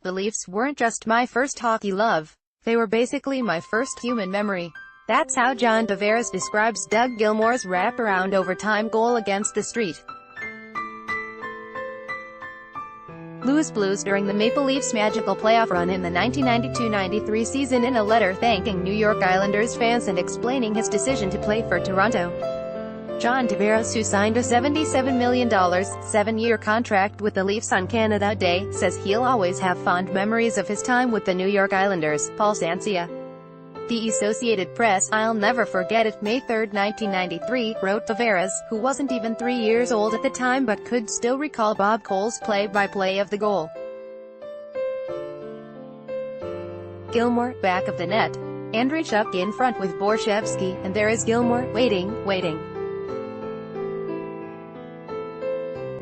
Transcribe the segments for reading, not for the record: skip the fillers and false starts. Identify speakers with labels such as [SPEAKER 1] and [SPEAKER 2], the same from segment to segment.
[SPEAKER 1] The Leafs weren't just my first hockey love. They were basically my first human memory. That's how John Tavares describes Doug Gilmour's wraparound overtime goal against the Street Louis Blues during the Maple Leafs' magical playoff run in the 1992-93 season in a letter thanking New York Islanders fans and explaining his decision to play for Toronto. John Tavares, who signed a $77 million, 7-year contract with the Leafs on Canada Day, says he'll always have fond memories of his time with the New York Islanders. Paul Sancia. The Associated Press, "I'll never forget it, May 3, 1993, wrote Tavares, who wasn't even 3 years old at the time but could still recall Bob Cole's play-by-play of the goal. Gilmour, back of the net. Andreychuk in front with Borshevsky, and there is Gilmour, waiting.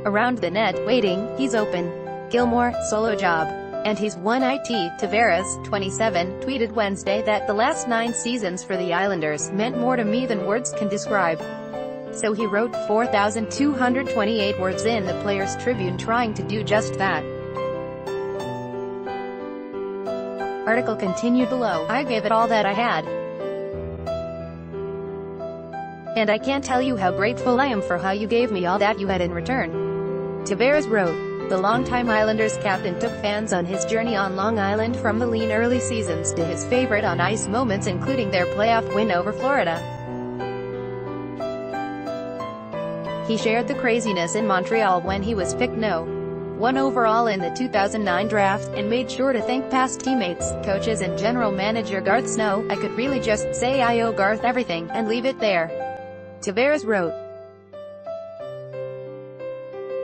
[SPEAKER 1] Around the net, waiting, he's open. Gilmour, solo job. And he's won it." Tavares, 27, tweeted Wednesday that the last 9 seasons for the Islanders meant more to me than words can describe. So he wrote 4,228 words in the Players Tribune trying to do just that. Article continued below. "I gave it all that I had. And I can't tell you how grateful I am for how you gave me all that you had in return." Tavares wrote. The longtime Islanders captain took fans on his journey on Long Island from the lean early seasons to his favorite on-ice moments, including their playoff win over Florida. He shared the craziness in Montreal when he was picked No. 1 overall in the 2009 draft, and made sure to thank past teammates, coaches and general manager Garth Snow. "I could really just say I owe Garth everything, and leave it there," Tavares wrote.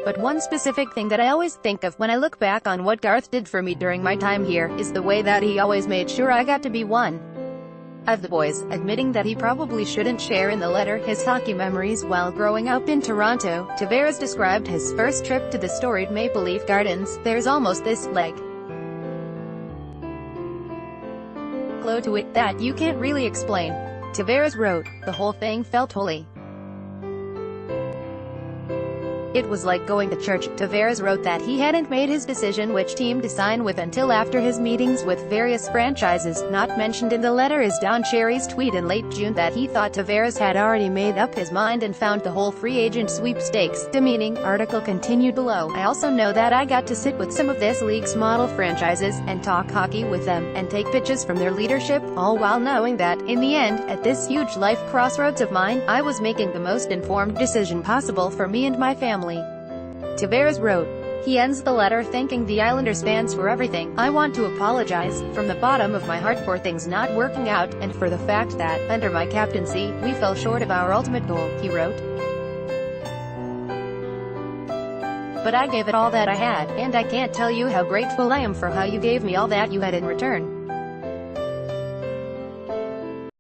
[SPEAKER 1] "But one specific thing that I always think of when I look back on what Garth did for me during my time here, is the way that he always made sure I got to be one of the boys," admitting that he probably shouldn't share in the letter his hockey memories while growing up in Toronto. Tavares described his first trip to the storied Maple Leaf Gardens. "There's almost this leg glow to it that you can't really explain," Tavares wrote. "The whole thing felt holy. It was like going to church." Tavares wrote that he hadn't made his decision which team to sign with until after his meetings with various franchises. Not mentioned in the letter is Don Cherry's tweet in late June that he thought Tavares had already made up his mind and found the whole free agent sweepstakes demeaning. Article continued below. "I also know that I got to sit with some of this league's model franchises, and talk hockey with them, and take pitches from their leadership, all while knowing that, in the end, at this huge life crossroads of mine, I was making the most informed decision possible for me and my family." Tavares wrote. He ends the letter thanking the Islanders fans for everything. "I want to apologize, from the bottom of my heart, for things not working out, and for the fact that, under my captaincy, we fell short of our ultimate goal," he wrote. "But I gave it all that I had, and I can't tell you how grateful I am for how you gave me all that you had in return."